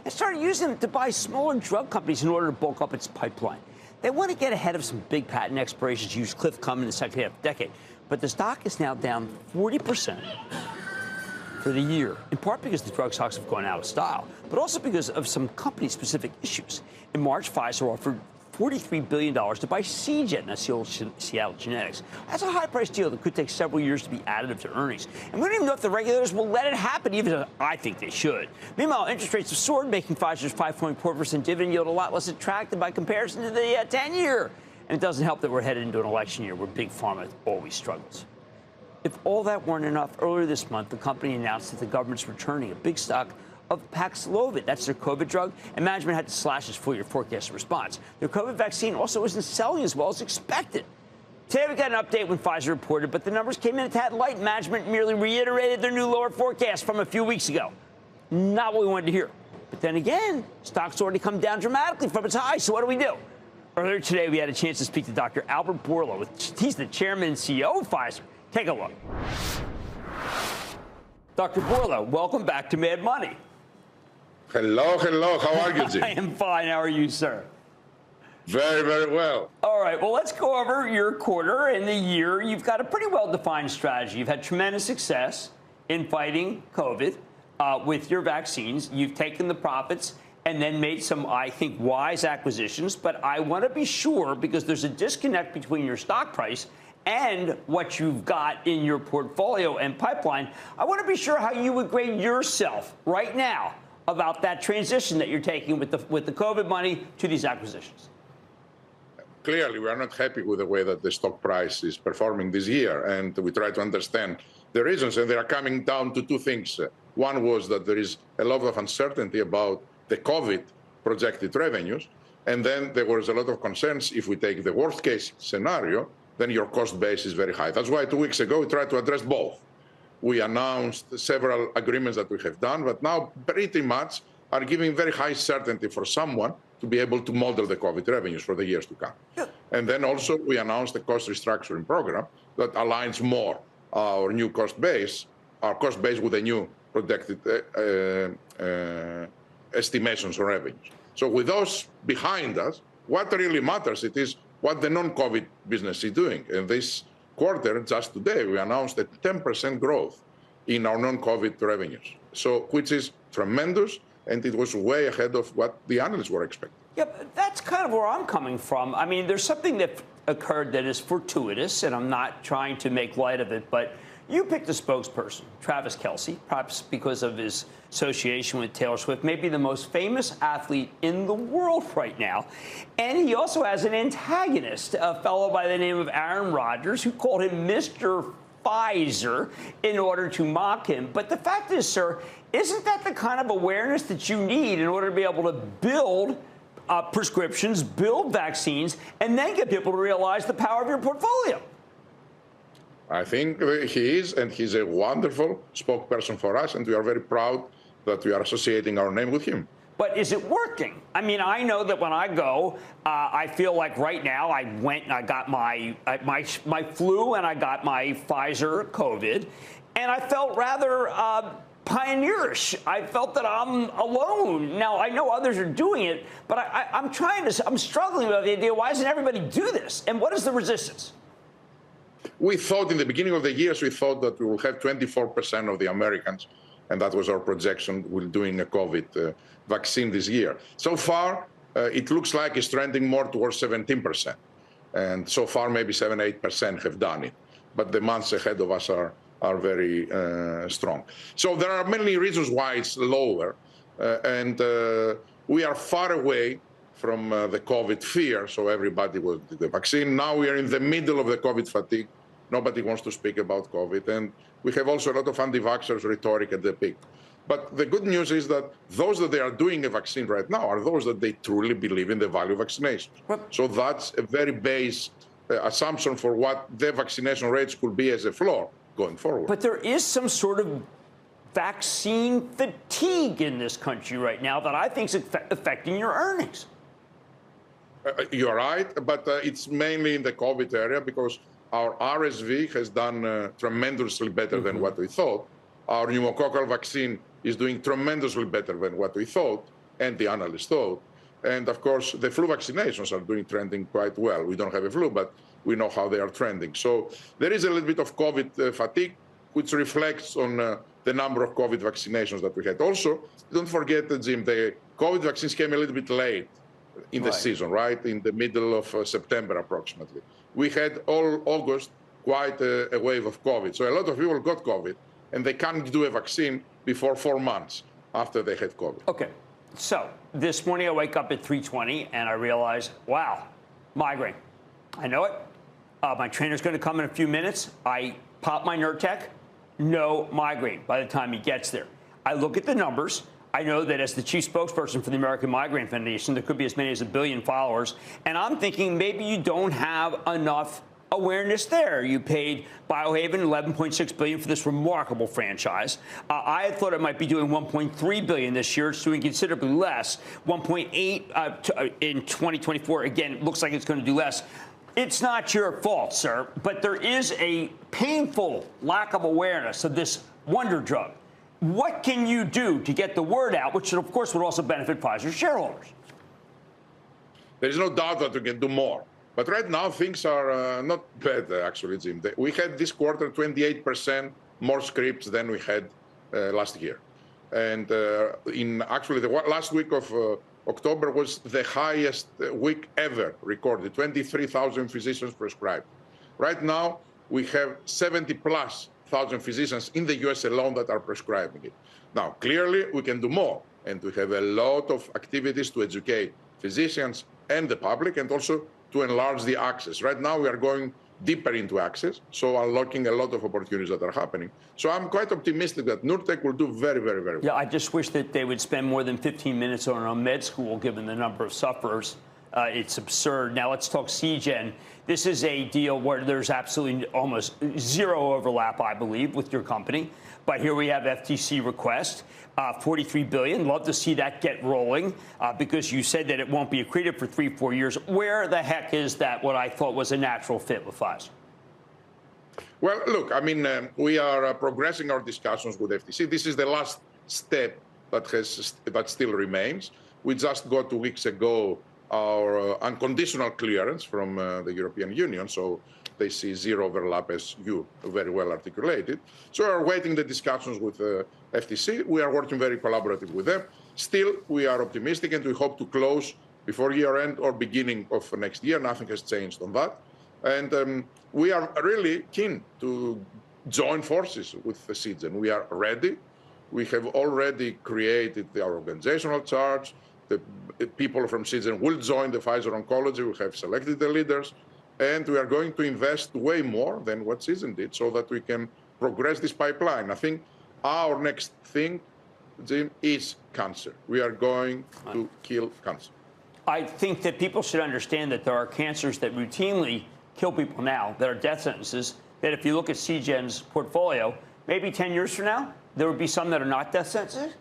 It started using them to buy smaller drug companies in order to bulk up its pipeline. They want to get ahead of some big patent expirations, use cliff coming in the second half of the decade. But the stock is now down 40% for the year, in part because the drug stocks have gone out of style, but also because of some company-specific issues. In March, Pfizer offered $43 billion to buy Seagen, that's the old Seattle Genetics. That's a high-priced deal that could take several years to be additive to earnings. And we don't even know if the regulators will let it happen, even though I think they should. Meanwhile, interest rates have soared, making Pfizer's 5.4% dividend yield a lot less attractive by comparison to the 10-year. And it doesn't help that we're headed into an election year where Big Pharma always struggles. If all that weren't enough, earlier this month, the company announced that the government's returning a big stock of Paxlovid. That's their COVID drug, and management had to slash its full-year forecast in response. Their COVID vaccine also isn't selling as well as expected. Today, we got an update when Pfizer reported, but the numbers came in a tad light. Management merely reiterated their new lower forecast from a few weeks ago. Not what we wanted to hear. But then again, stock's already come down dramatically from its high, so what do we do? Earlier today, we had a chance to speak to Dr. Albert Bourla. He's the chairman and CEO of Pfizer. Take a look. Dr. Bourla, welcome back to Mad Money. Hello. How are you, Jim? I am fine. How are you, sir? Very, very well. All right. Well, let's go over your quarter and the year. You've got a pretty well-defined strategy. You've had tremendous success in fighting COVID with your vaccines. You've taken the profits and then made some, I think, wise acquisitions. But I want to be sure, because there's a disconnect between your stock price and what you've got in your portfolio and pipeline. I want to be sure how you would grade yourself right now about that transition that you're taking with the COVID money to these acquisitions. Clearly, we are not happy with the way that the stock price is performing this year, and we try to understand the reasons, and they are coming down to two things. One was that there is a lot of uncertainty about the COVID projected revenues, and then there was a lot of concerns. If we take the worst case scenario, then your cost base is very high. That's why 2 weeks ago we tried to address both. We announced several agreements that we have done, but now pretty much are giving very high certainty for someone to be able to model the COVID revenues for the years to come. Yeah. And then also we announced a cost restructuring program that aligns more our new cost base, with the new projected estimations on revenues. So with those behind us, what really matters, it is what the non-COVID business is doing. And this quarter, just today, we announced a 10% growth in our non-COVID revenues, so which is tremendous, and it was way ahead of what the analysts were expecting. Yeah, but that's kind of where I'm coming from. I mean, there's something that occurred that is fortuitous, and I'm not trying to make light of it, but you picked a spokesperson, Travis Kelce, perhaps because of his association with Taylor Swift, maybe the most famous athlete in the world right now. And he also has an antagonist, a fellow by the name of Aaron Rodgers, who called him Mr. Pfizer in order to mock him. But the fact is, sir, isn't that the kind of awareness that you need in order to be able to build prescriptions, build vaccines, and then get people to realize the power of your portfolio? I think he is, and he's a wonderful spokesperson for us, and we are very proud that we are associating our name with him. But is it working? I mean, I know that when I go, I feel like right now I went and I got my flu and I got my Pfizer COVID, and I felt rather pioneerish. I felt that I'm alone. Now, I know others are doing it, but I'm struggling with the idea, why doesn't everybody do this? And what is the resistance? We thought in the beginning of the years, we thought that we will have 24% of the Americans, and that was our projection, will doing a COVID vaccine this year. So far, it looks like it's trending more towards 17%. And so far, maybe 7-8% have done it. But the months ahead of us are very strong. So there are many reasons why it's lower. And we are far away from the COVID fear, so everybody will do the vaccine. Now we are in the middle of the COVID fatigue. Nobody wants to speak about COVID. And we have also a lot of anti-vaxxers rhetoric at the peak. But the good news is that those that they are doing a vaccine right now are those that they truly believe in the value of vaccination. So that's a very base assumption for what the vaccination rates could be as a floor going forward. But there is some sort of vaccine fatigue in this country right now that I think is affecting your earnings. You're right, but it's mainly in the COVID area because Our RSV has done tremendously better than what we thought. Our pneumococcal vaccine is doing tremendously better than what we thought, and the analysts thought. And of course, the flu vaccinations are trending quite well. We don't have a flu, but we know how they are trending. So there is a little bit of COVID fatigue, which reflects on the number of COVID vaccinations that we had. Also, don't forget, Jim, the COVID vaccines came a little bit late in the season, right? In the middle of September, approximately. We had all August quite a wave of COVID. So a lot of people got COVID, and they can't do a vaccine before 4 months after they had COVID. Okay. So this morning I wake up at 3:20 and I realize, wow, migraine. I know it. My trainer's going to come in a few minutes. I pop my Nurtec, no migraine by the time he gets there. I look at the numbers. I know that as the chief spokesperson for the American Migraine Foundation, there could be as many as 1 billion followers. And I'm thinking maybe you don't have enough awareness there. You paid Biohaven $11.6 billion for this remarkable franchise. I had thought it might be doing $1.3 billion this year. It's doing considerably less. 1.8 in 2024. Again, it looks like it's going to do less. It's not your fault, sir, but there is a painful lack of awareness of this wonder drug. What can you do to get the word out, which of course would also benefit Pfizer's shareholders? There is no doubt that we can do more. But right now, things are not bad, actually, Jim. We had this quarter 28% more scripts than we had last year. And in actually the last week of October was the highest week ever recorded, 23,000 physicians prescribed. Right now, we have 70+ thousand physicians in the US alone that are prescribing it. Now, clearly, we can do more. And we have a lot of activities to educate physicians and the public, and also to enlarge the access. Right now, we are going deeper into access, so unlocking a lot of opportunities that are happening. So I'm quite optimistic that Nurtec will do very, very, very well. Yeah, I just wish that they would spend more than 15 minutes on a med school, given the number of sufferers. It's absurd. Now let's talk Seagen. This is a deal where there's absolutely almost zero overlap, I believe, with your company. But here we have FTC request, $43 billion. Love to see that get rolling because you said that it won't be accretive for 3-4 years. Where the heck is that, what I thought was a natural fit with Pfizer? Well, look, I mean, we are progressing our discussions with FTC. This is the last step that still remains. We just got 2 weeks ago our unconditional clearance from the European Union, so they see zero overlap, as you very well articulated. So we are waiting the discussions with FTC. We are working very collaboratively with them. Still, we are optimistic, and we hope to close before year end or beginning of next year. Nothing has changed on that. And we are really keen to join forces with the Seagen. We are ready. We have already created our organizational chart. The people from Seagen will join the Pfizer Oncology. We have selected the leaders. And we are going to invest way more than what Seagen did so that we can progress this pipeline. I think our next thing, Jim, is cancer. We are going to kill cancer. I think that people should understand that there are cancers that routinely kill people now that are death sentences, that if you look at Seagen's portfolio, maybe 10 years from now, there would be some that are not death sentences?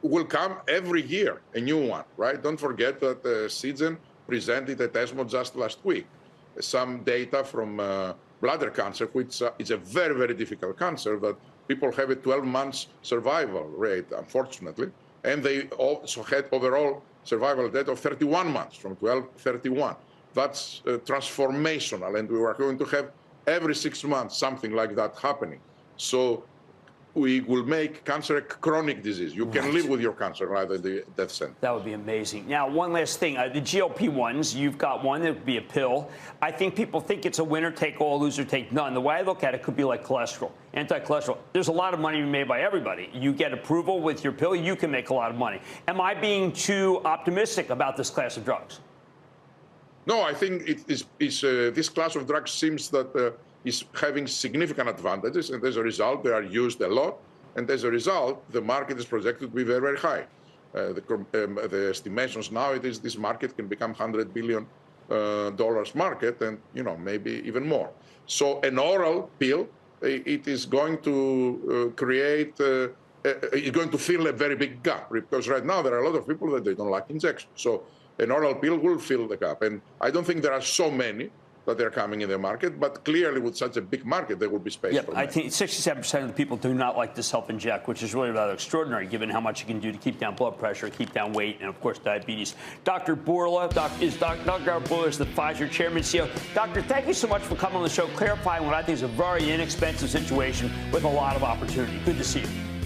Will come every year, a new one, right? Don't forget that Seagen presented at ESMO just last week some data from bladder cancer, which is a very, very difficult cancer that people have a 12 months survival rate, unfortunately. And they also had overall survival rate of 31 months, from 12 to 31. That's transformational, and we are going to have every 6 months something like that happening. So we will make cancer a chronic disease. You can live with your cancer rather than the death sentence. That would be amazing. Now, one last thing. The GLP-1s, you've got one that would be a pill. I think people think it's a winner take all, loser take none. The way I look at it could be like cholesterol, anti-cholesterol. There's a lot of money to be made by everybody. You get approval with your pill, you can make a lot of money. Am I being too optimistic about this class of drugs? No, I think this class of drugs seems that is having significant advantages, and as a result, they are used a lot. And as a result, the market is projected to be very, very high. The estimations now it is this market can become $100 billion market, and maybe even more. So an oral pill, it is going to create, it's going to fill a very big gap, because right now there are a lot of people that they don't like injections. So an oral pill will fill the gap, and I don't think there are so many that they're coming in the market, but clearly with such a big market, there will be space for I many. think 67% of the people do not like to self-inject, which is really rather extraordinary given how much you can do to keep down blood pressure, keep down weight, and of course diabetes. Dr. Bourla, Dr. Bourla is the Pfizer chairman and CEO. Doctor, thank you so much for coming on the show, clarifying what I think is a very inexpensive situation with a lot of opportunity. Good to see you.